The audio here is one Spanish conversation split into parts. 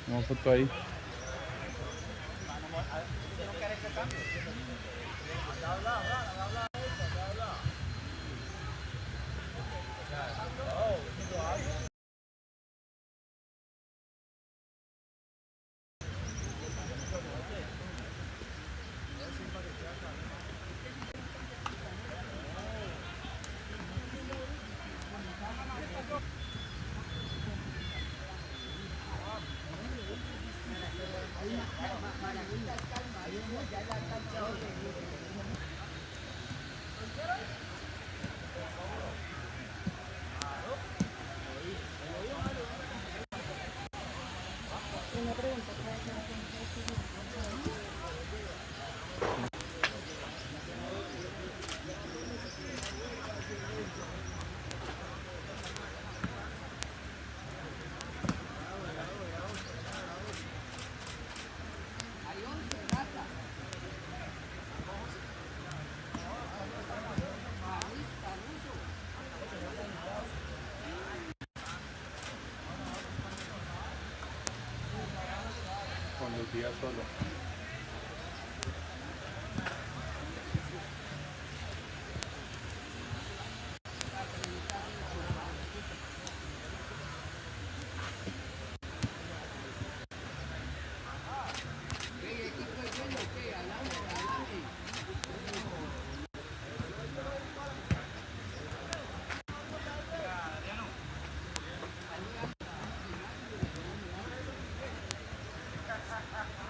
Una foto ahí. Con Lucía solo.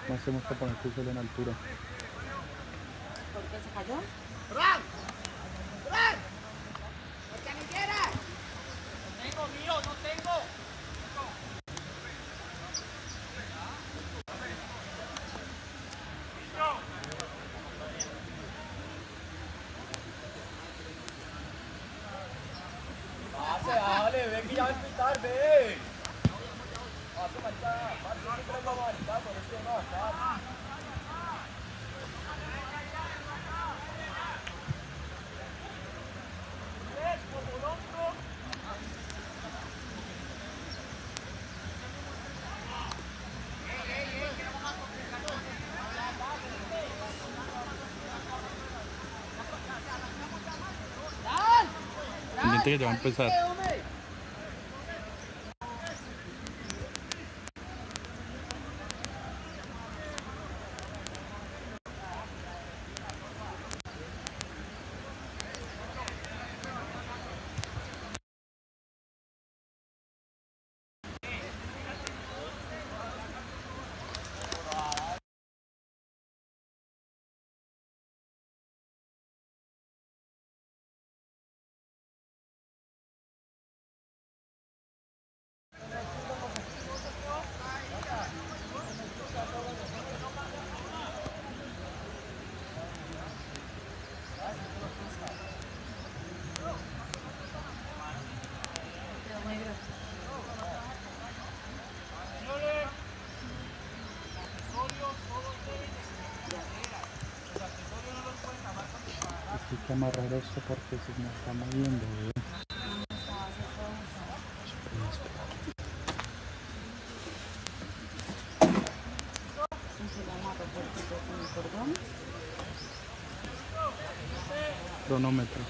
No hacemos para poner tu solo en altura. ¿Por qué se cayó? ¡Fran! ¡Fran! ¡Porque ni quieras! No tengo, mío, no tengo. Dale, ve que ya va a empitar, ve. Pase, marita, pase, siempre va a marita, por eso no va a estar. Pendiente que te va a empezar. Hay que amarrar esto porque se me está moviendo, ¿eh? Cronómetro.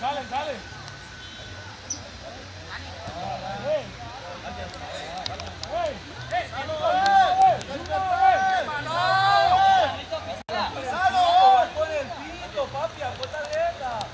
Sale, sale. Con el pito, papi, apuesta dieta.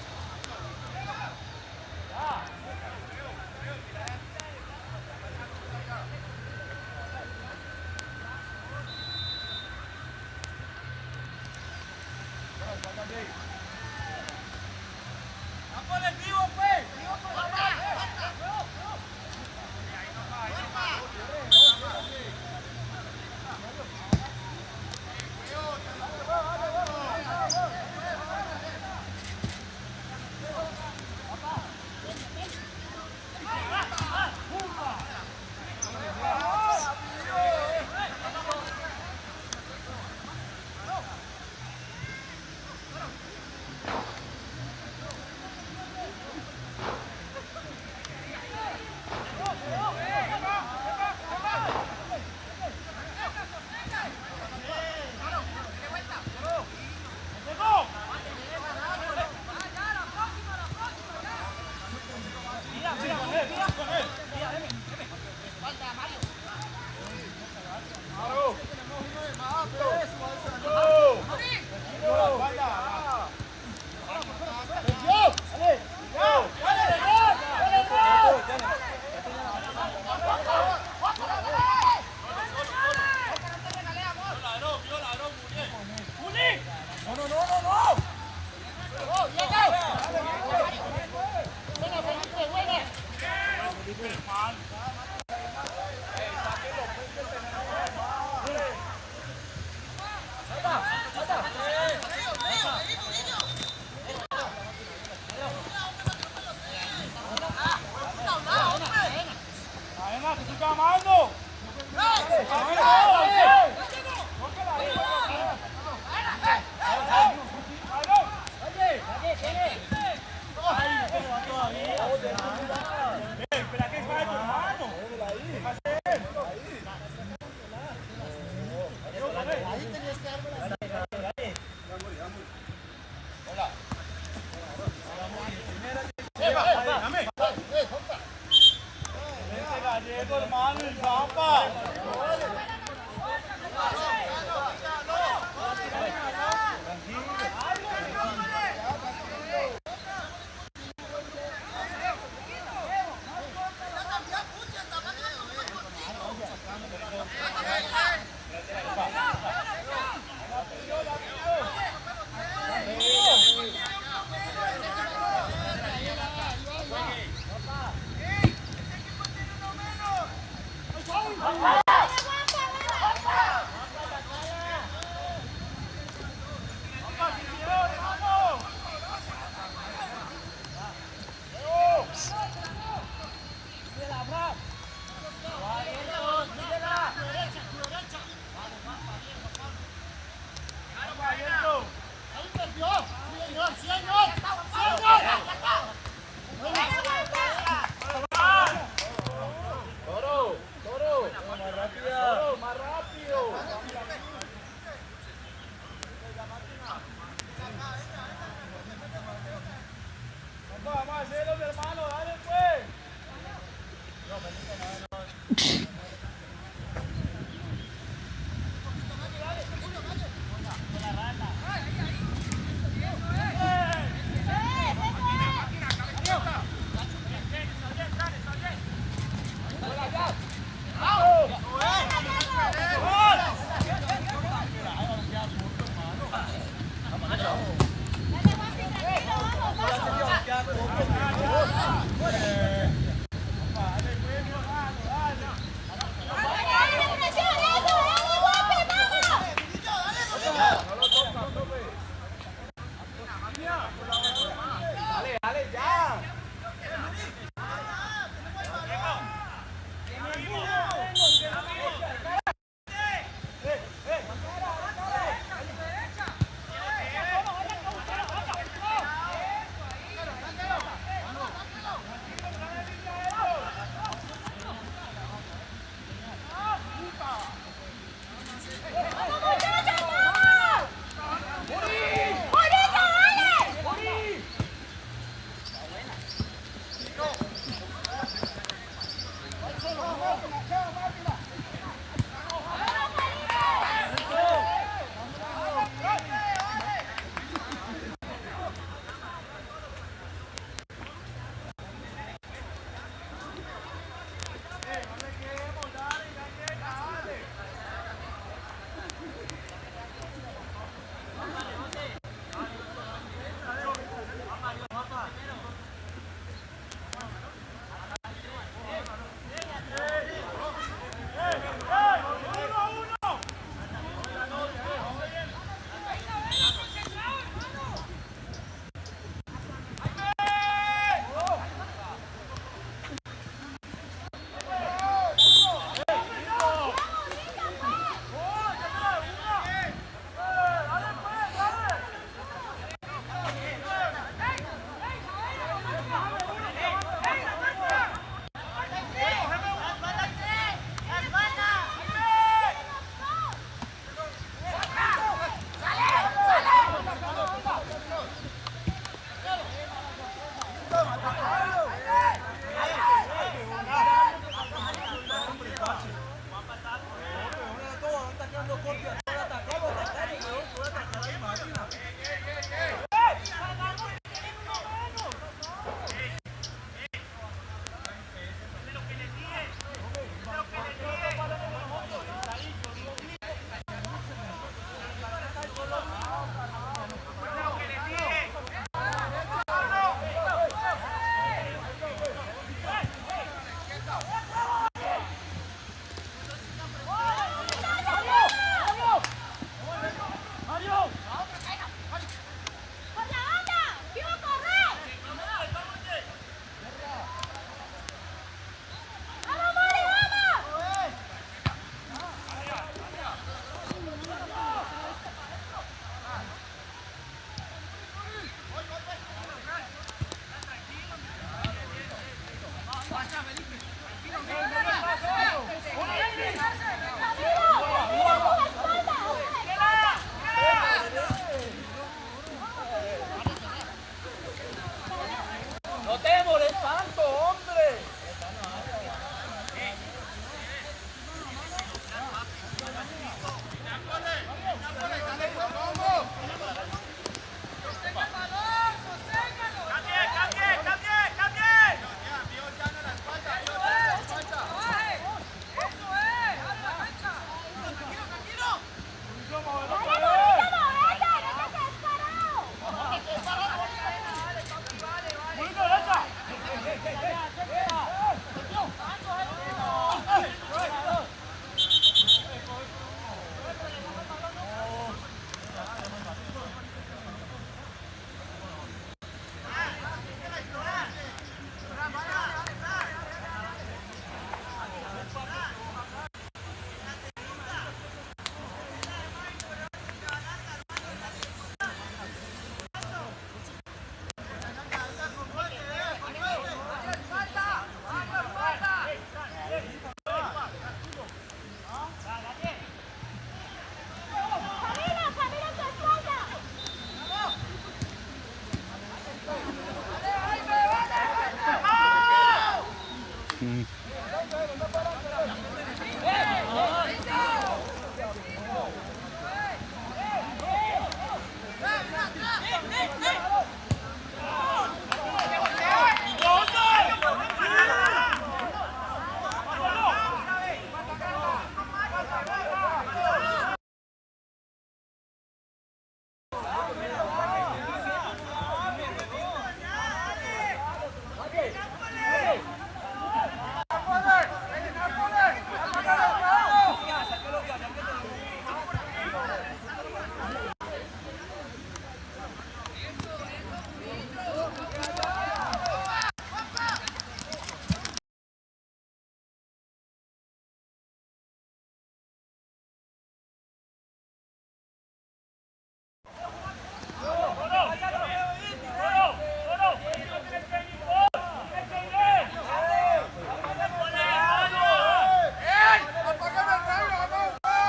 Mm.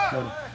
Claro.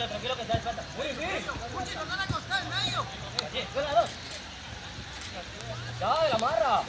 Tranquilo que se da falta. Muy bien. Ya, de la marra.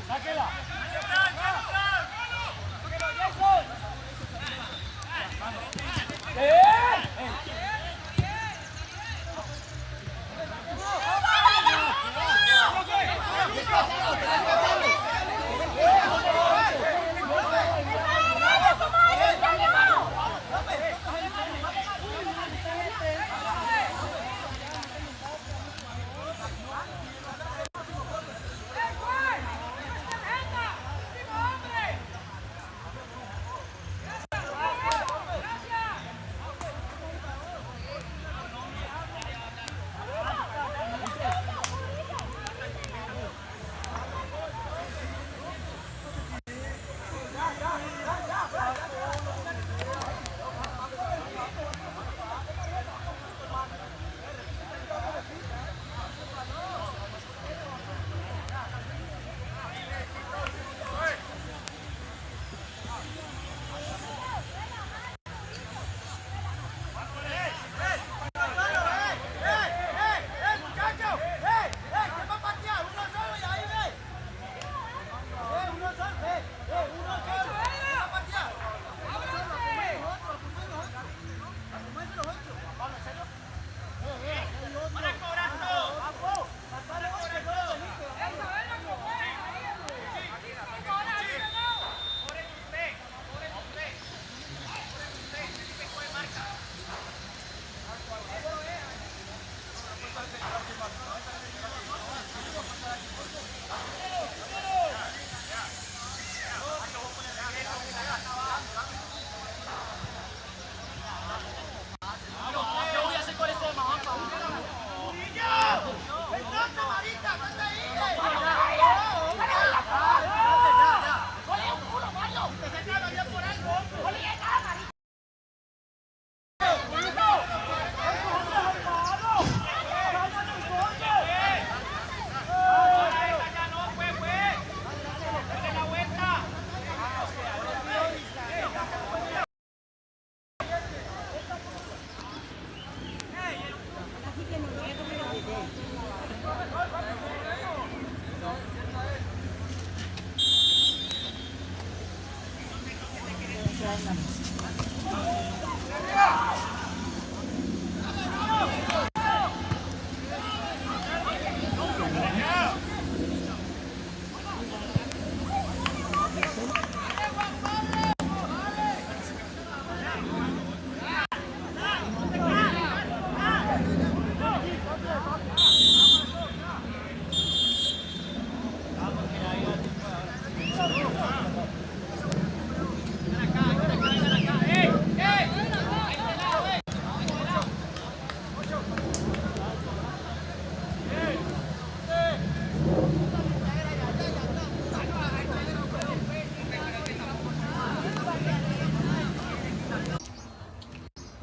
sáquela.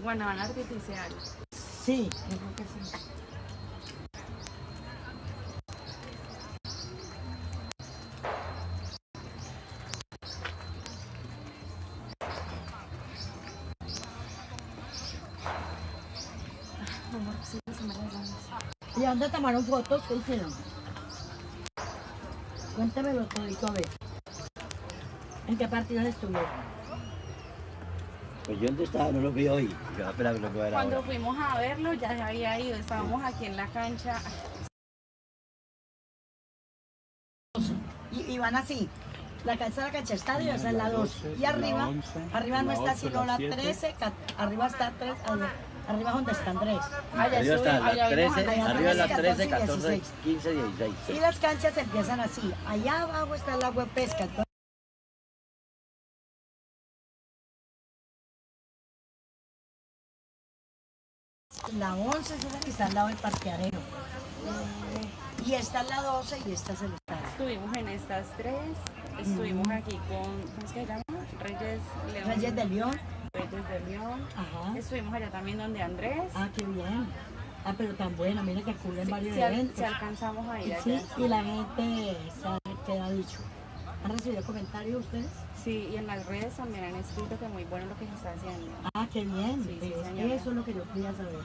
Guanabana artificial. Sí, yo creo que sí. Amor, sí, se me las ganas. ¿Y a dónde tomaron fotos? ¿Qué hicieron? Cuéntamelo todito, a ver. ¿En qué partidos estuvieron? Pues yo donde estaba no lo vi hoy. Yo esperaba lo que era Cuando ahora. fuimos a verlo ya se había ido, estábamos aquí en la cancha. Y van así. La cancha estadio, esa es la 12. Y la arriba, 11, arriba no la está 8, sino la la 7. 13, arriba está 3, arriba es donde están 3. Allá Arriba está la allá vimos 13, allá arriba es la 14, 13, 14, 16. 15, 16. Y las canchas empiezan así. Allá abajo está el agua de pesca. Entonces, la 11 es esa que está al lado del parqueadero. Y esta es la 12 y esta es el estadio. Estuvimos en estas tres, estuvimos aquí con, ¿cómo es que se llama? Reyes León. Reyes de León. Reyes de León. Ajá. Estuvimos allá también donde Andrés. Ah, qué bien. Ah, pero tan buena, mira que cubren varios Si eventos. alcanzamos a ir Sí, allá. y la gente sabe qué ha dicho. ¿Han recibido comentarios ustedes? Sí, y en las redes también han escrito que muy bueno lo que se está haciendo. Ah, qué bien. Sí, sí, ¿Ves? señora. Eso es lo que yo quería saber.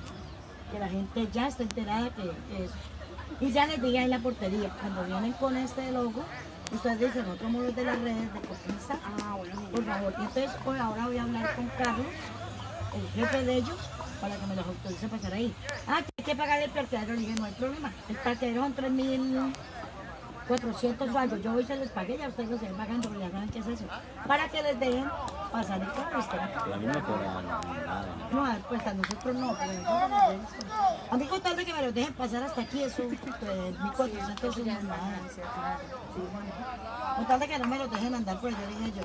Que la gente ya está enterada que eso. Y ya les diga en la portería, cuando vienen con este logo, Ustedes dicen otro muro de las redes de Copiza. Ah, bueno, Por favor, y entonces pues, ahora voy a hablar con Carlos, el jefe de ellos, para que me los autorice a pasar ahí. Ah, que hay que pagar el parqueadero, le dije, no hay problema. El parqueadero son 3.400 algo. Yo hoy se les pagué, ya ustedes lo siguen pagando, pero ya saben qué es eso. Para que les dejen pasar el carro. Pero a mí no me cobran nada. No, pues a nosotros no, pero a mí con tal de que me los dejen pasar hasta aquí, eso, pues, 1.400 eso no es nada. Con tal de que no me los dejen andar, pues yo dije yo,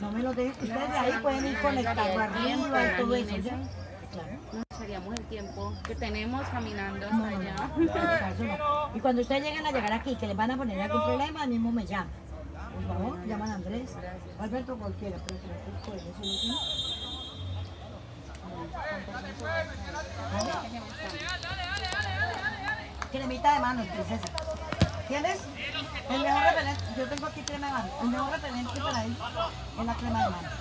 no me los dejen, ustedes de ahí pueden ir conectando arriba y todo eso, ¿ya? Claro. nos echaríamos el tiempo que tenemos caminando No, hasta no, allá. no, eso no. Y cuando ustedes lleguen a llegar aquí, que les van a poner algún problema, mismo me llaman. Por favor, llaman a Andrés, Alberto, cualquiera, pero que no puede, eso lo tiene. Cremita de manos, princesa. ¿Tienes? El mejor repelente, yo tengo aquí crema de manos. El mejor repelente para él es la crema de manos.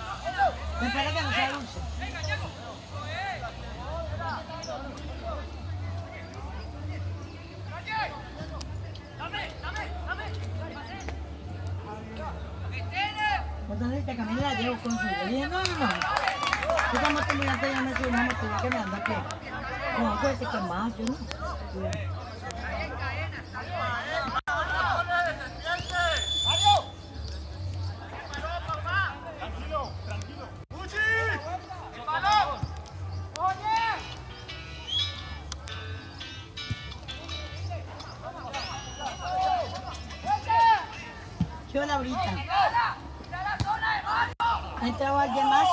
Espera que no sea dulce. Entonces te camino y la llevo con su. Le dije, no. Yo como estudiante ya me subí una mochila que me anda que. No, pues que más, yo no. Yo Laurita. ¿Ha entrado alguien más?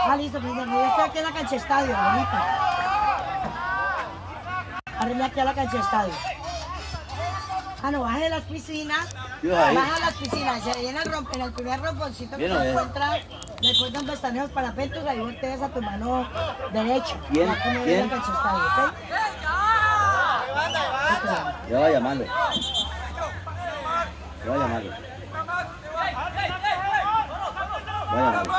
Ah, listo, princesa. Yo estoy aquí en la cancha estadio, bonita. Arriba aquí a la cancha estadio. Ah, no, baje de las piscinas. Baja las piscinas. Se llena en el primer romponcito que se encuentra. Después donde están los parapetos, ahí volteas a tu mano derecha. ¿Quién? Aquí me ¿Quién? voy a la cancha estadio, ¿ok? Yo voy a llamarlo. Voy a llamarlo. Voy a llamarlo.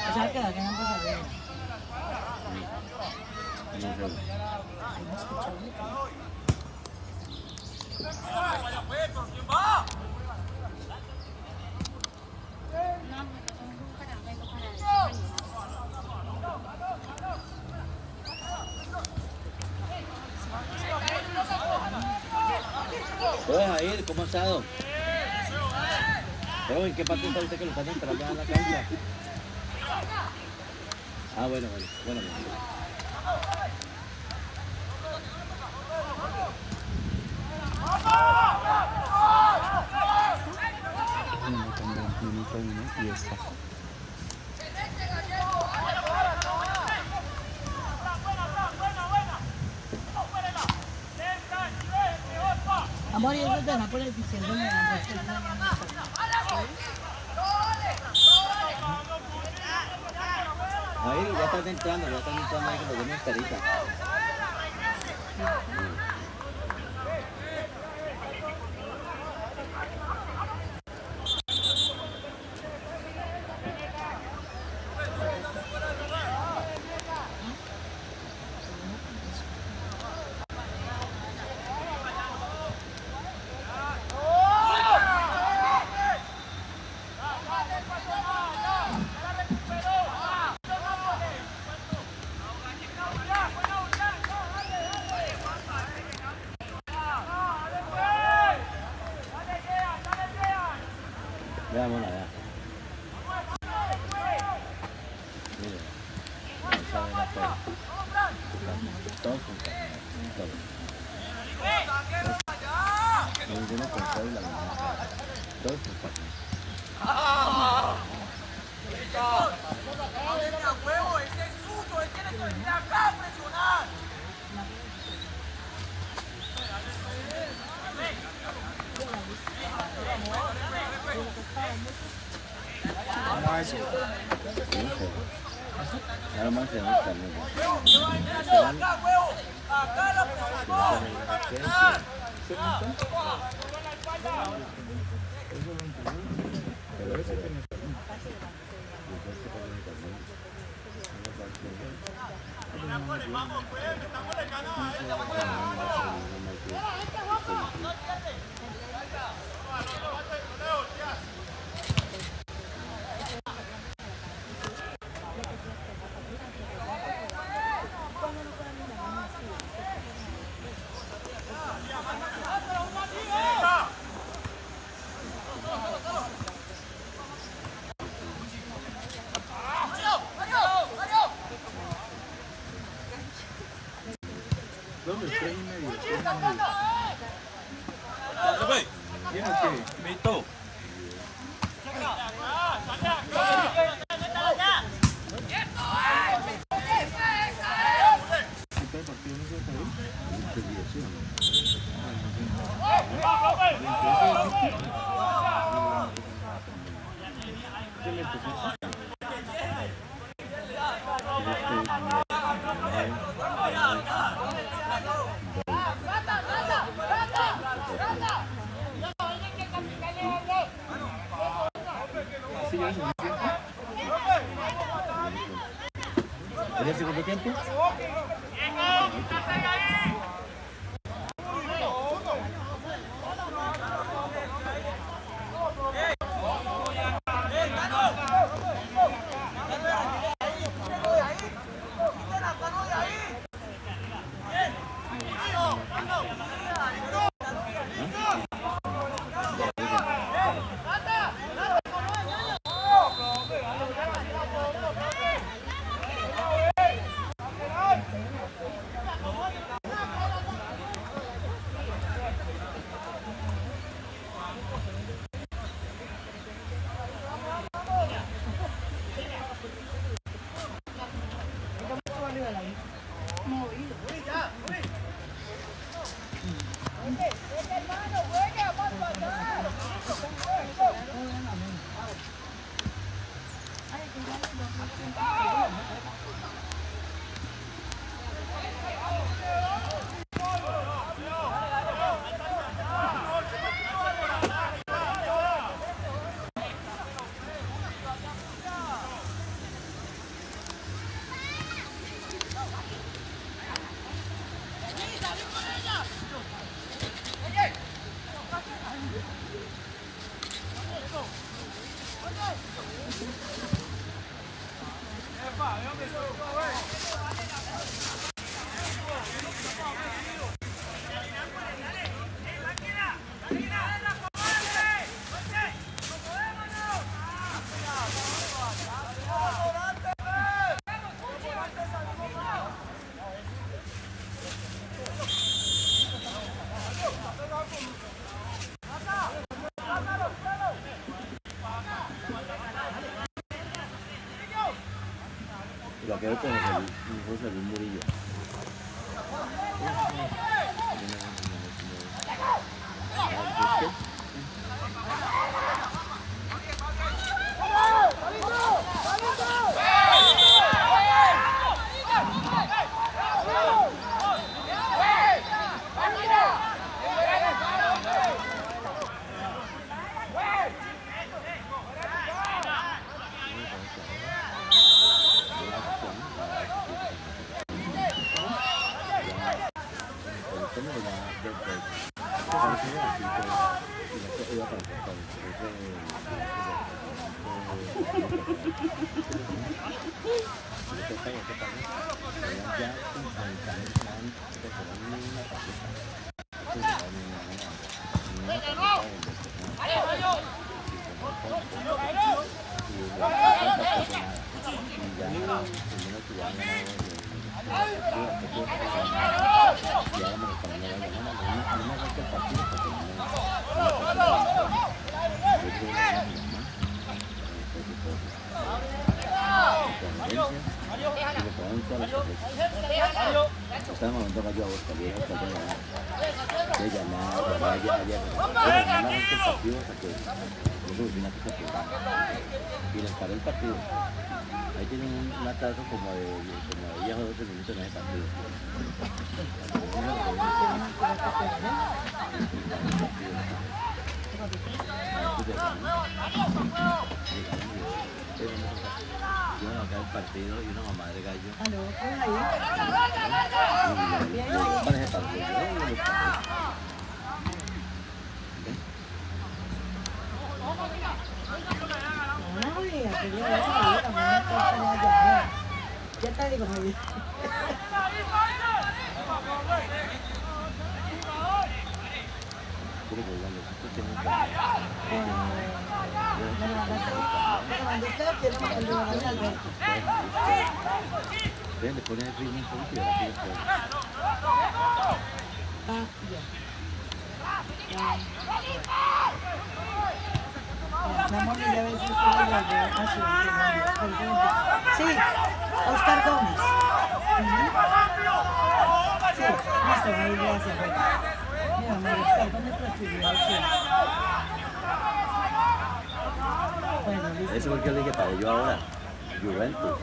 O sea que la que no pasa bien. ¿Puedes ir? ¿Cómo ha estado? Pero ¿en qué parte está usted que lo están entrando en la cancha? Ah, bueno. Minuto 1 y está. Amor, y eso te va por el diciendo de la Ahí ya están entrando ahí que nos den carita. Veamos allá. Mire, esa es la cosa. Todos con carne, todos. Ninguno con cédula, todos con carne. Nada más se gusta, ¿no? Pero ese tenía ¿dónde? 3 y medio. ¿Tiene que? Vito. ¿Está el partido no se está ahí? ¿Qué le empezó? ¿Sí ya es suficiente? ¿En el segundo tiempo? La que con José Luis Murillo. Estamos hablando de yo a vos también, de ganar, de partido hasta que Eso es una cosa que y les paró el partido. Ahí tienen un atraso como de 10 o 12 minutos en ese partido. Iban acá el partido y una mamá de gallo. Aló, ¿puedes ahí? Para ese partido. Ya te digo, Javier. Quiero que cuando esto tiene Me lo mandaste a que no me lo mandé a Alberto. ven, le ponen el ritmo un poquito y ahora sí después. Ah, ya. Mi amor, ya ves esto de la de sí, Oscar Gómez. Sí, listo, ahí gracias. Mi amor, Oscar Gómez transfirió al cielo. Bueno, listo. Eso es lo que le dije para yo ahora. Juventus.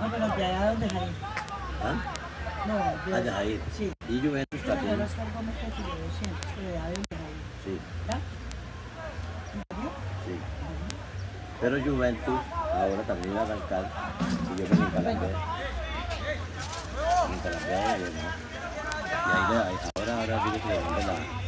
No, pero de allá donde Jair. ¿Ah? No, Ah, de Jair. sí. Y Juventus Pero también. Oscar Gómez transfirió 200, pero de allá donde Jair. Sí, ¿Ya? sí. Pero Juventus ahora también va a arrancar. Y yo me encalambé. Me encalambé, yo no. Y ahora digo que le mandé la...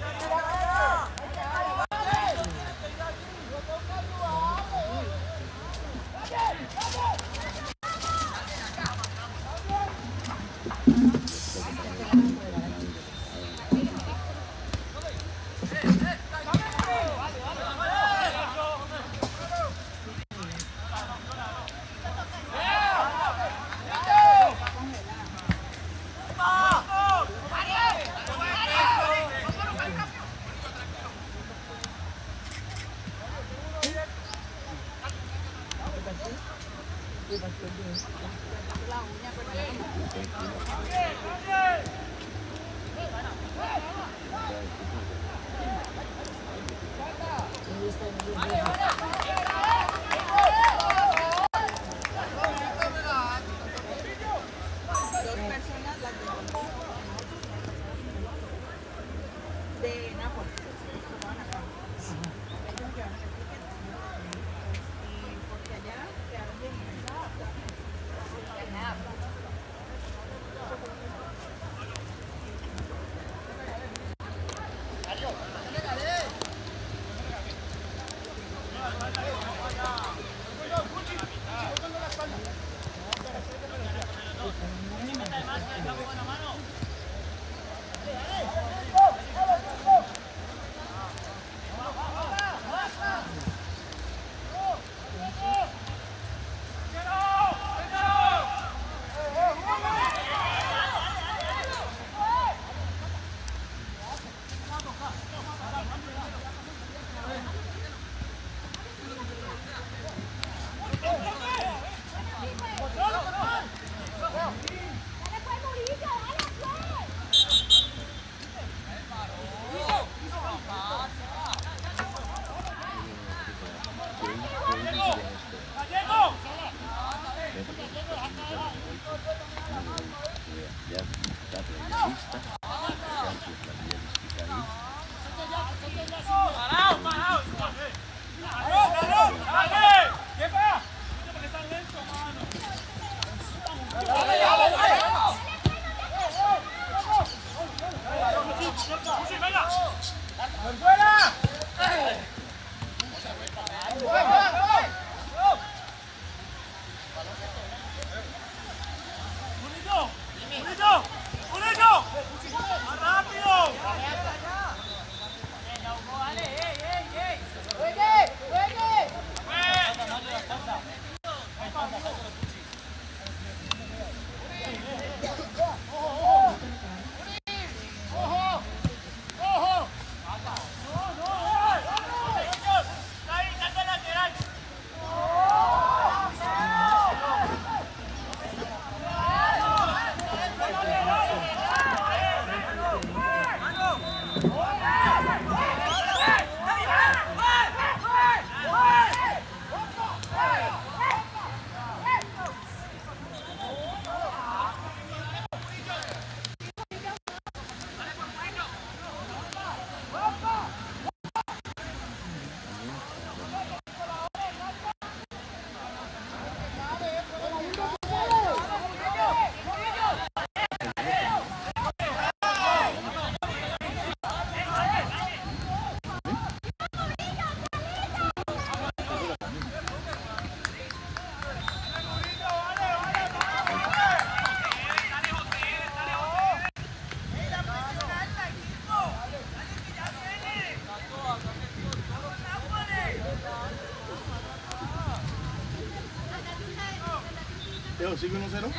Leo, ¿sigue 1-0?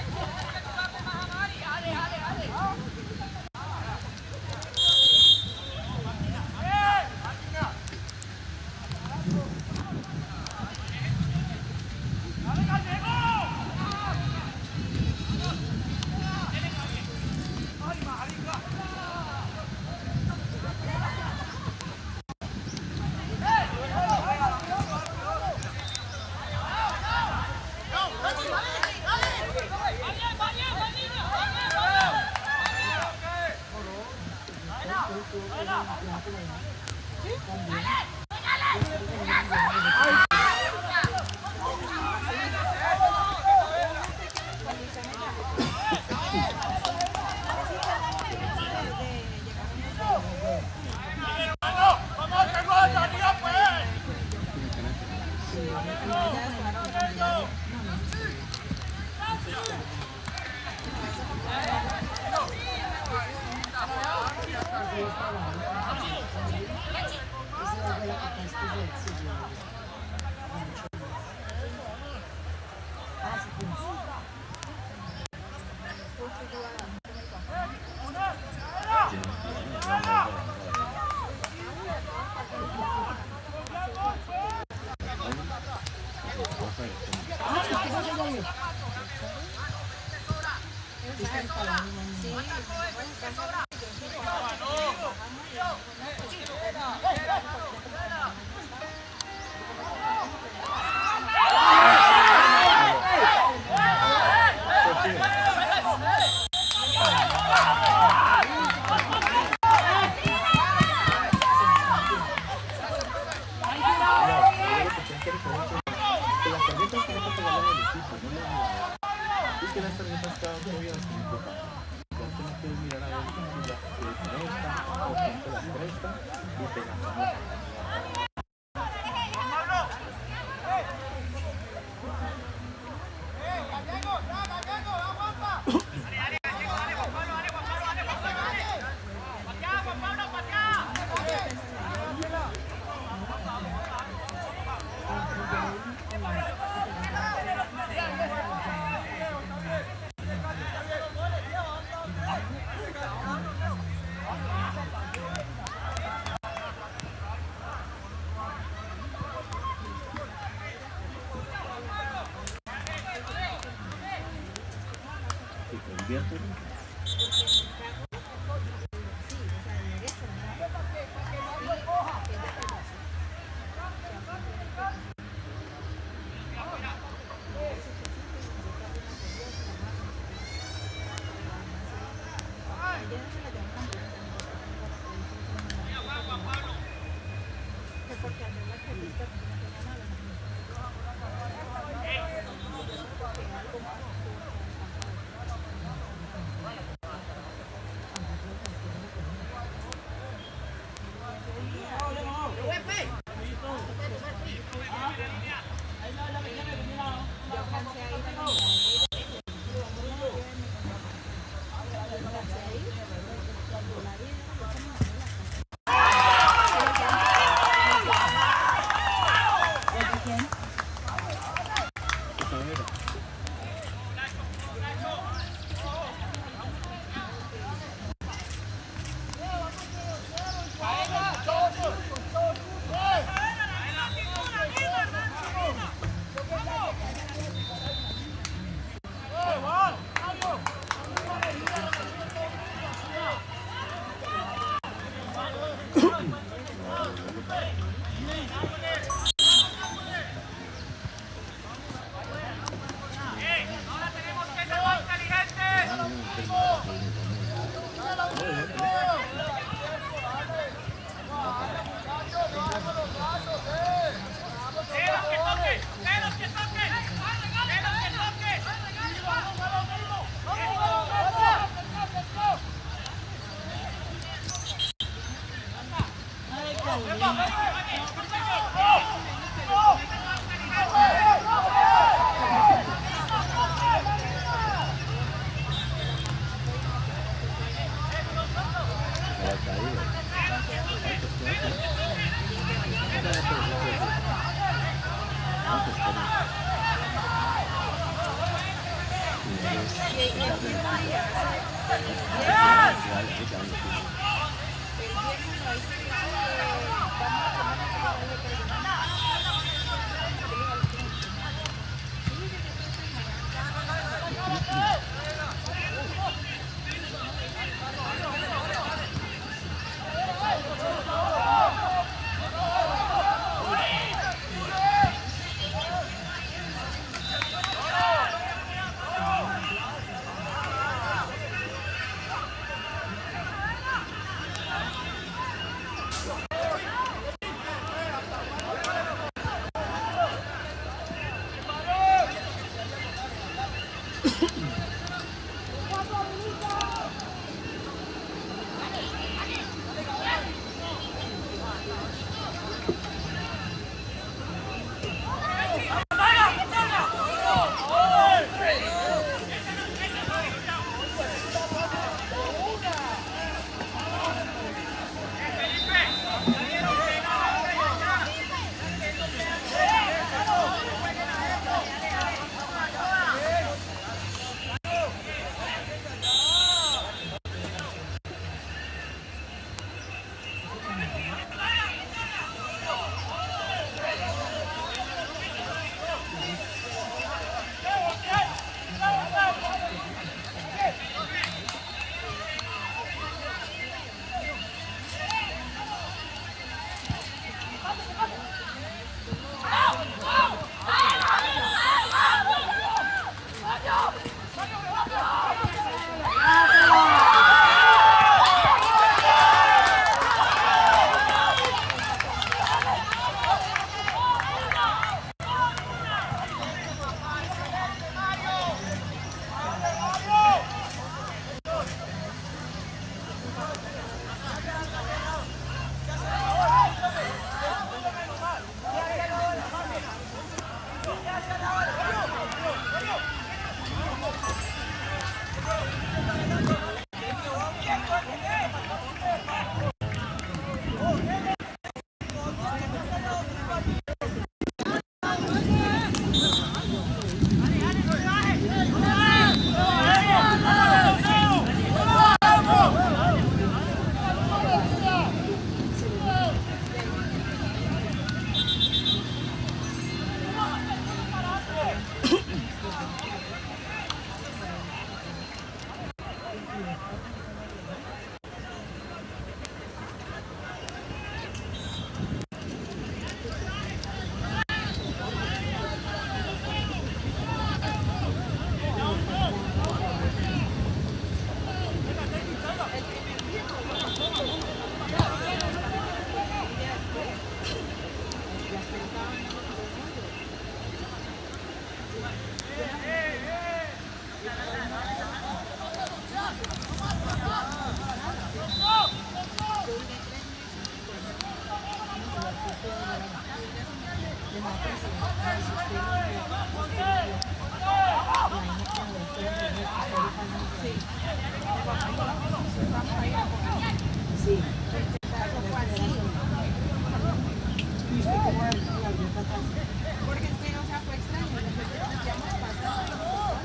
Porque es que, o sea, fue extraño. Nosotros ya hemos pasado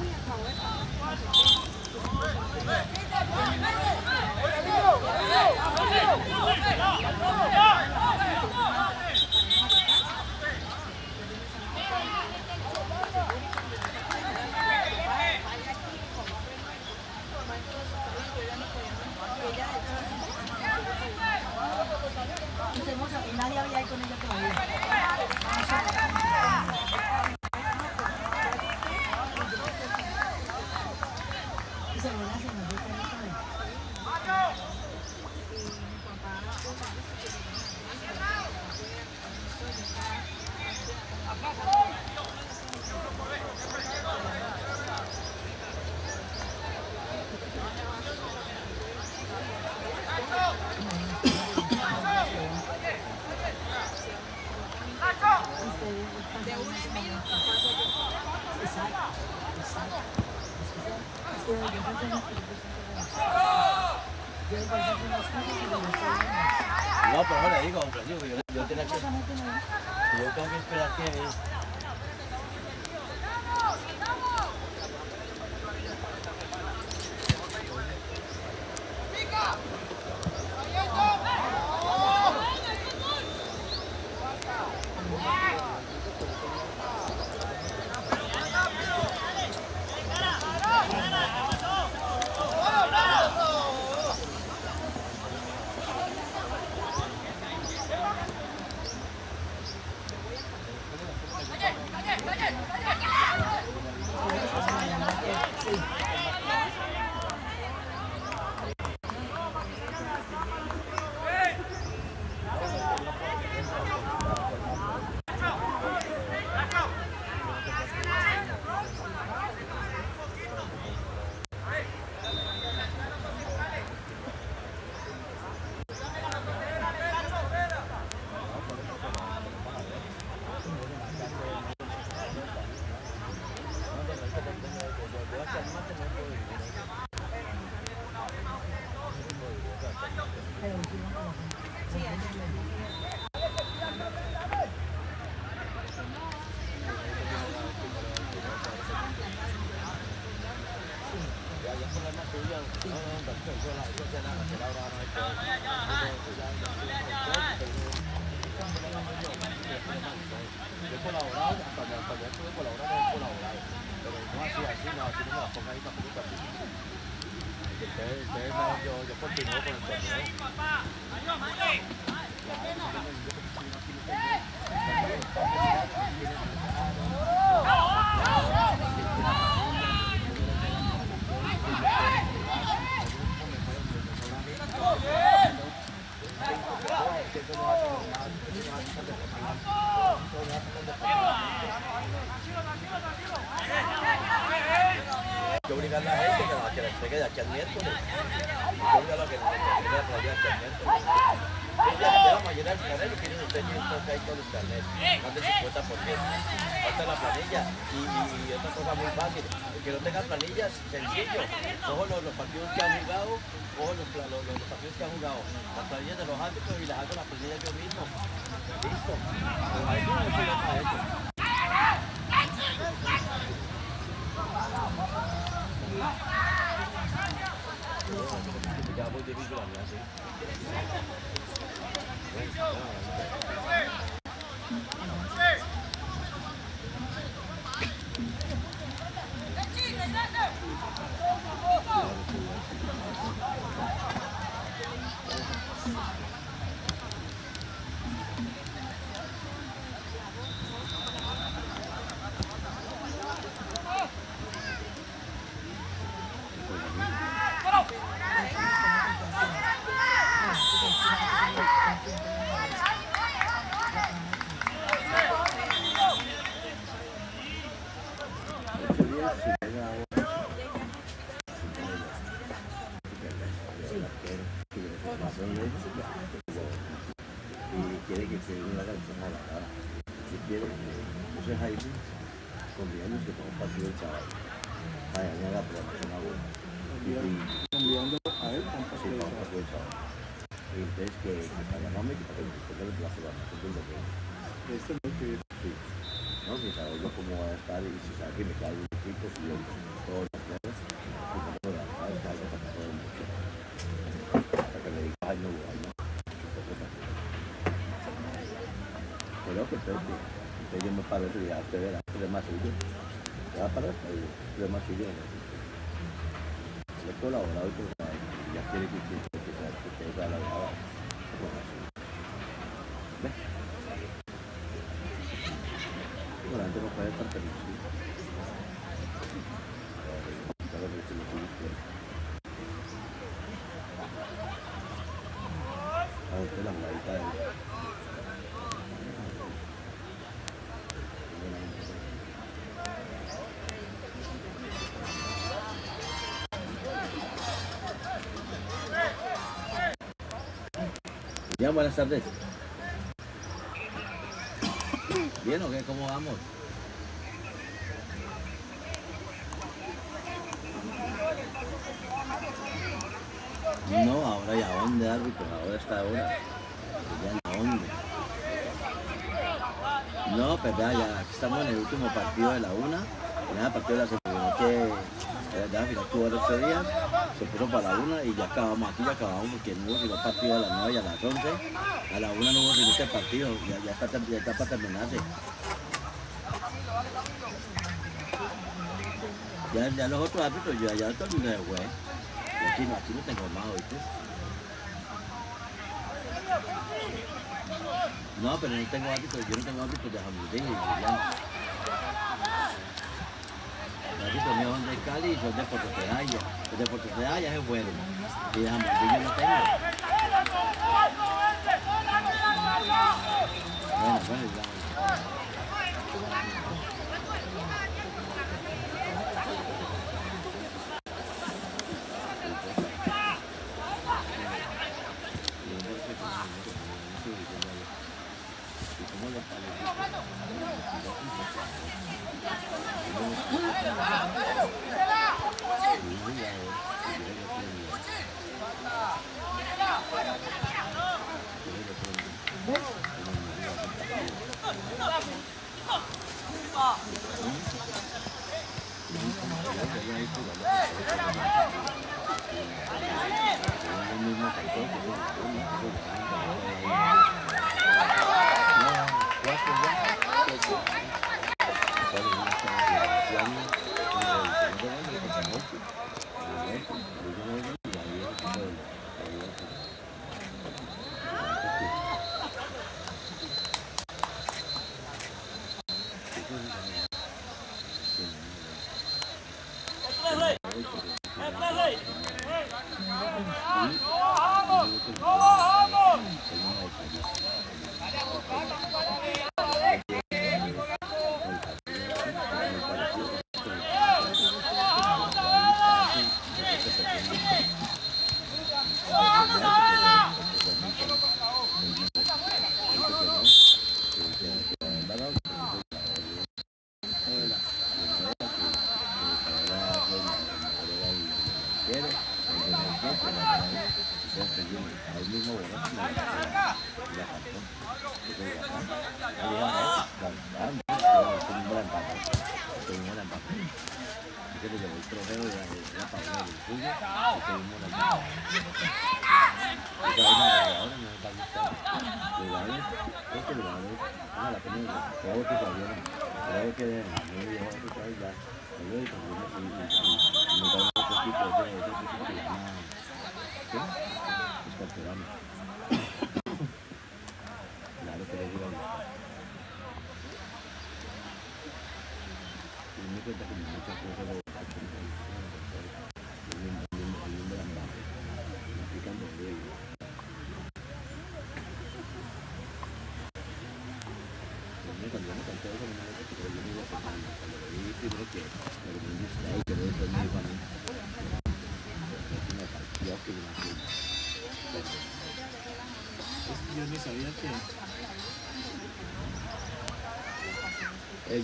y acabó de Y nadie había ido con ella todavía. Y se lo hacen los dos también. No, pero ahora digo, Francisco, yo tengo que esperar que... Yo continúo con el torneo. Hay que obligar a la gente que la entregue de aquí al miércoles. Hay que obligar a que la entregue la playa de aquí al miércoles. Ya vamos a llenar el carnet y tienen ustedes que hay todos los carnets, más del 50%. Falta la planilla y otra cosa muy fácil, el que no tenga planillas, sencillo, cojo los partidos que han jugado, cojo los partidos que han jugado, las planillas de los árbitros y las hago las planillas yo mismo. Listo. Pero ahí no hay problema de eso. Ya voy de vigilancia, ¿sí? Y quiere que se una canción a la cara. Si quiere, entonces ahí conviene que ponga un partido el chaval. Vaya, no la promoción a uno. Enviando a él con Sí, para un partido el chaval. Y entonces que para no me quita que el plazo va a ser un domingo. este no es que Sí. No, si sabe yo cómo va a estar y si sabe que me cae un equipo, si yo todos los planes, y no puedo dar nada, está algo para todo el mundo. Hasta que le diga, ay, no, ay, no. Pero que entonces yo me paro y ya usted verá, el más suyo. Se va a parar, el más suyo. Le he colaborado y todo, ya quiere que usted sea la verdad. ¿Ves? Bueno, antes no puede estar feliz. A usted la jugadita de... Ya, buenas tardes. ¿Bien o qué? ¿Cómo vamos? No, ahora ya dónde, árbitro, ahora está ahora. Ya en la onda. No, pues ya aquí estamos en el último partido de la una. En el partido de la segunda que ya al final tuvo 8 días, se puso para la una y ya acabamos, aquí ya acabamos porque no hubo sino partido a las 9 y a las 11. A la una no hubo sino este partido, ya está para terminarse. Ya los otros árbitros, ya todo el mundo se fue. Aquí no tengo más, ¿oíste? No, pero no tengo árbitros, yo no tengo árbitros de Jamundí y Julián. Los árbitros míos son de Cali y son de Puerto Tejaya. Los de Puerto Tejaya es bueno. Y de Jamundí yo no tengo. Bueno, ya.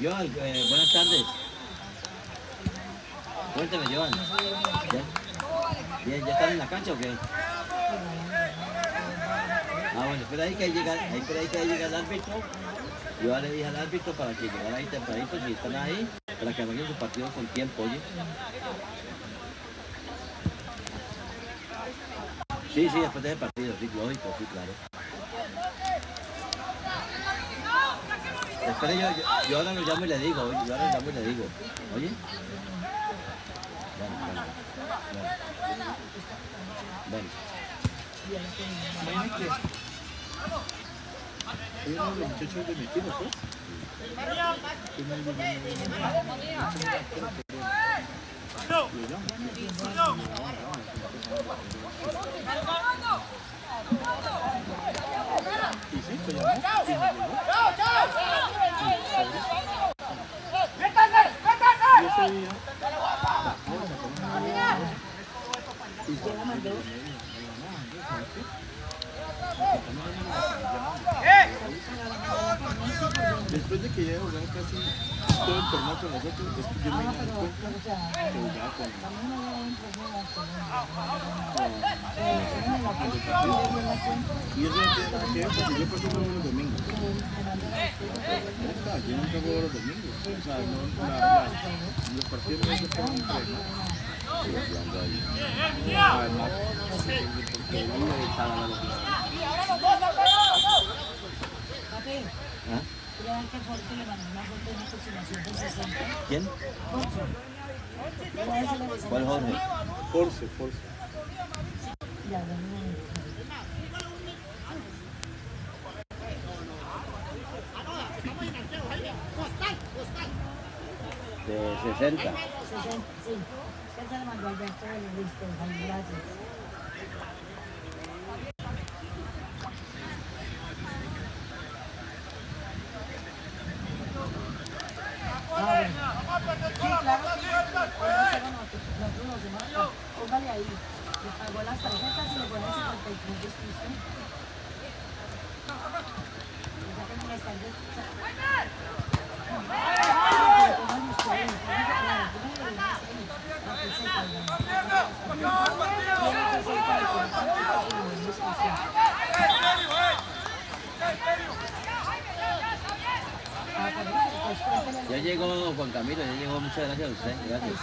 Joan, buenas tardes. Cuéntame, Joan. Bien, ¿ya están en la cancha o qué? Ah, bueno, espera ahí que llega el árbitro. Yo ya le dije al árbitro para que llegara ahí tempranito, si están ahí, para que arranquen su partido con tiempo, oye. Sí, después del partido, sí, lógico, sí, claro. Espera, yo ahora lo llamo y le digo, oye, oye. Ven. Hay uno de los muchachos de mi equipo, pues. Y sí, te llamó. Y ese día. Después de que ya jugaron casi todo el torneo con nosotros, es que yo me di cuenta que jugaba con y eso no tiene nada que ver porque yo paso por los domingos. Yo nunca juego los domingos. O sea, los partidos no se pueden entrenar. Además, ¿Quién? ¿Cuál Jorge? Force. De 60. Sí. Él se le mandó al Alberto de listo, gracias. Sí, claro, sí. Nosotros nos hemos... Póngale ahí. Le pagó las tarjetas y le pone 53 después. Ya que no me están Ya llegó Juan Camilo, ya llegó, muchas gracias a usted, gracias.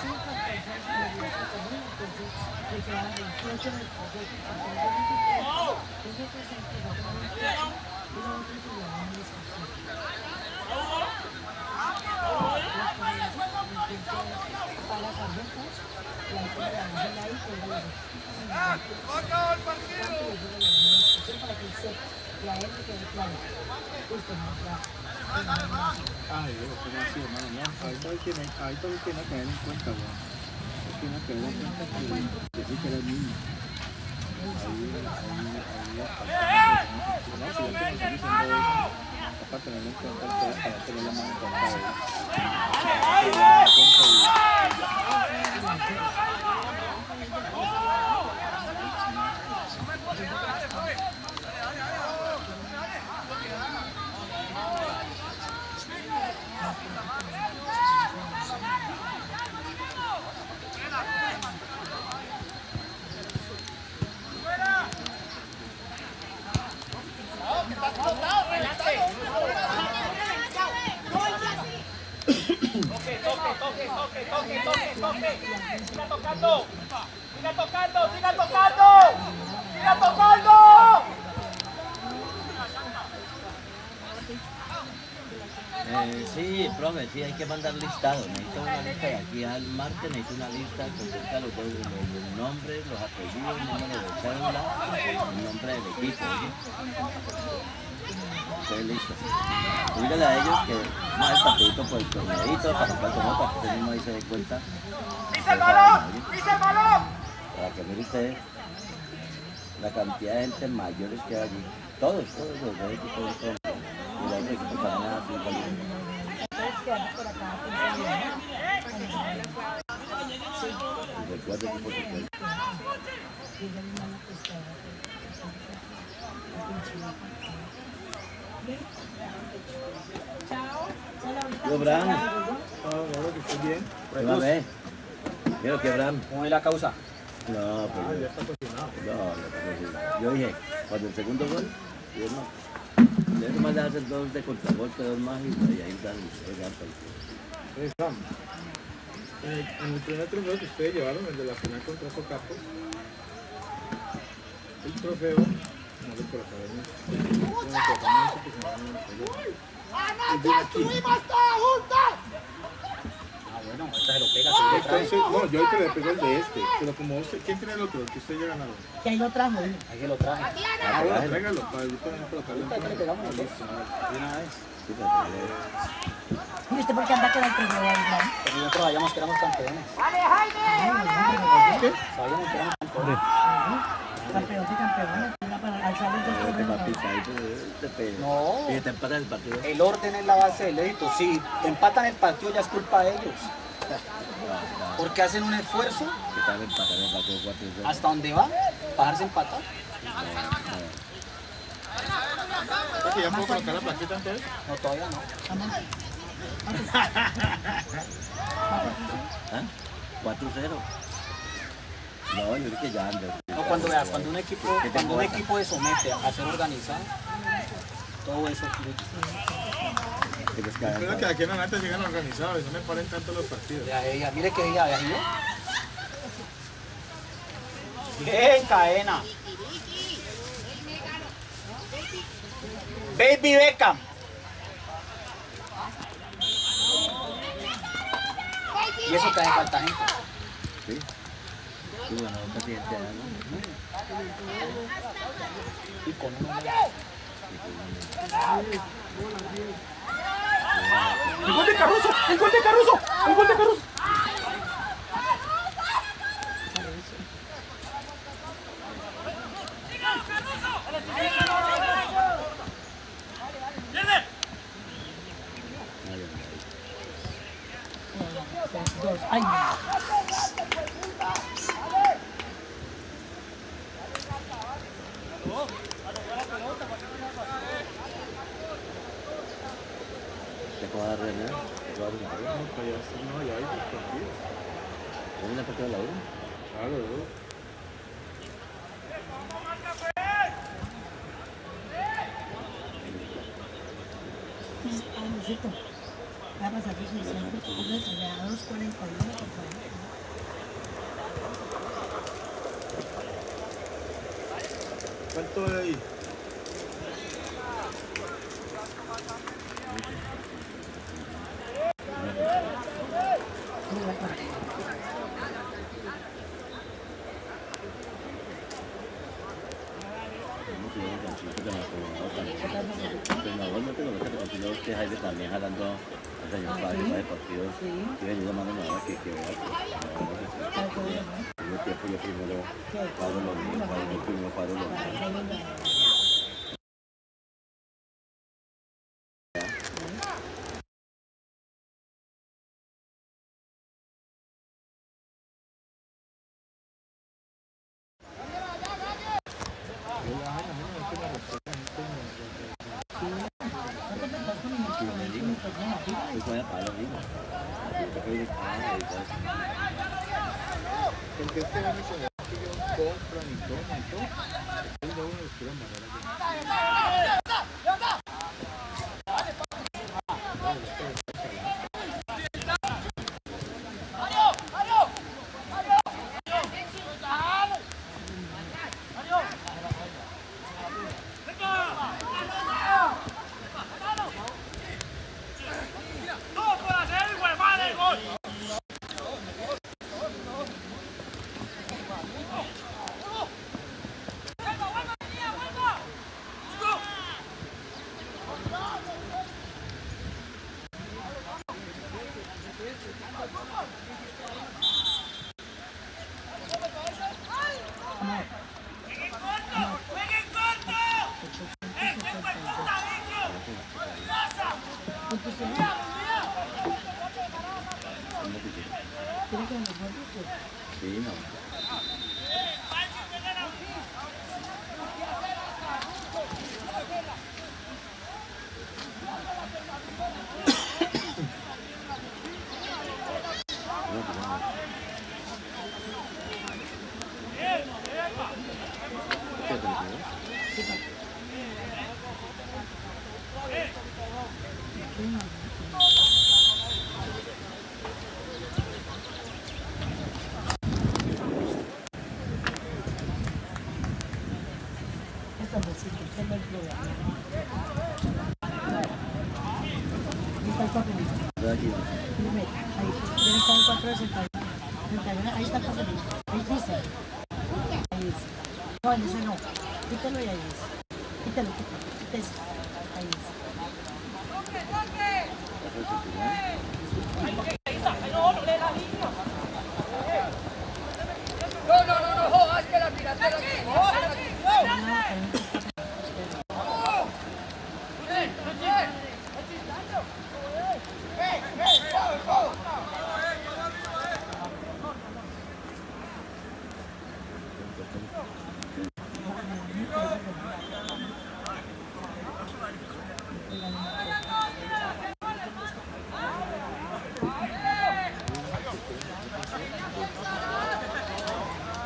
Ay, Dios, ¿cómo así, hermano? No, ahí todo hay que tener en cuenta, weón. una pregunta que sí que era el niño. No, si ya que nos están diciendo eso, para tener en cuenta para tener la mano en cuenta de ¡Siga tocando! Sí, profe, sí, hay que mandar listado. Necesito una lista de aquí al martes, necesito una lista con los nombres, los apellidos, el número de cédula, el nombre del equipo. ¿Sí? Estoy listo. Dígale a ellos que más el partidito por el torneito, para el torneo, para que usted mismo ahí se dé cuenta. ¡Pisa el balón! ¡Pisa el balón! Para que mire usted la cantidad de gente mayores que hay allí. Todos los dos equipos son. Y los otros equipos también así igualitos. Entonces quedamos por acá pensando, Y los cuatro equipos que tienen. Yo, Bram. ahora que estoy bien. ¿Qué va a ver? Quiero que Bram. ¿Cómo es la causa? No, pues Ya está cocinado. no. Yo dije, cuando el segundo gol, yo no. Debe más de hacer dos de contragolpe, dos más y ahí dan el Sam, en el primer trofeo que ustedes llevaron, el de la final contra Socapo, el trofeo, no lo por acá, Bueno, esta se lo pega. entonces, no, yo el que le pegó el de este, pero como usted, ¿quién tiene el otro? El que usted ya ganaron. que ahí lo trajo. Ahí se lo traje. Ah, bueno, tráigalo para yo también colocarlo en ¿Qué le pegamos los dos? listo. De una vez. ¿Y usted por qué anda con el trofeo ahí, Bram? Porque nosotros sabíamos que éramos campeones. ¿Qué? Sabíamos que éramos campeones. Campeón de campeones, era para alzar el trofeo. No. Y te empatan el partido. El orden es la base del éxito. Si empatan el partido ya es culpa de ellos. Porque hacen un esfuerzo Que tal empatar el partido 4-0. hasta donde va para dejarse empatar. ¿Es que ya puedo colocar la plaquita entonces? No, todavía no. ¿Ah? 4-0. No, yo creo que ya anda. No, cuando veas, cuando un equipo se somete a ser organizado, todo eso fluye. Espero que aquí en adelante sigan organizados y no me paren tanto los partidos. Mire que ella ¿ya vio? Bien, cadena. Baby Beckham. Y eso que hace falta gente. Sí. Sí, bueno, casi este año. Y con uno más. ¡El gol de Caruso! ¡El gol de Caruso! ¡El gol de Caruso! Ay, ¿Te puedo dar René? ¿Te puedo dar una No, pues ya está, no, ya hay dos partidos. ¿Dónde le partido la 1? Claro, ¿no? Amorcito, va a pasar tus 600 puntos y a 2.41, por favor. ¿Cuánto hay ahí? Pero no tengo que continuar usted, Jaime, también jalando O sea, yo para el partido y venir llamándome ahora que vea que Para que vean, ¿no? en el tiempo yo primero paro los míos, yo primero paro los míos. Pues voy a pagar los mismos. Porque este año se ve que ellos compran y toman y todo. Entonces no uno los quiere mandar allá. Sí, no. Esta bolsita, usted lo prueba. Ahí está el papelito. Primero, ahí tiene que haber 461. Ahí está el papelito. Ahí dice. Ahí dice. No, en ese no. Quítalo y ahí dice. Quítalo. Quítese. Ahí dice. No, jodas que la tiraste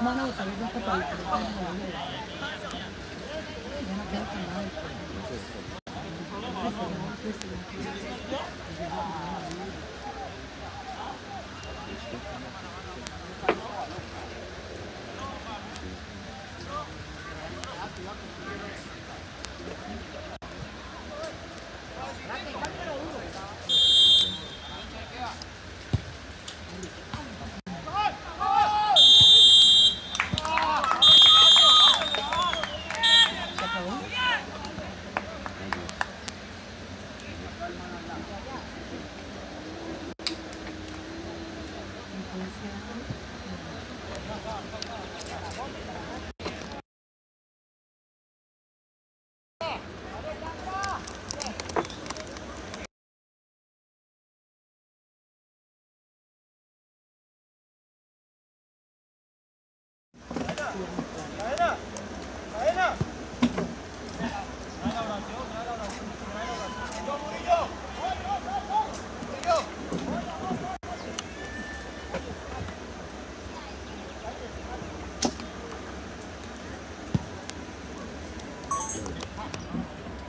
No, no, tal vez no está para el teléfono. Ya no queda con nada. ¿Se acabó?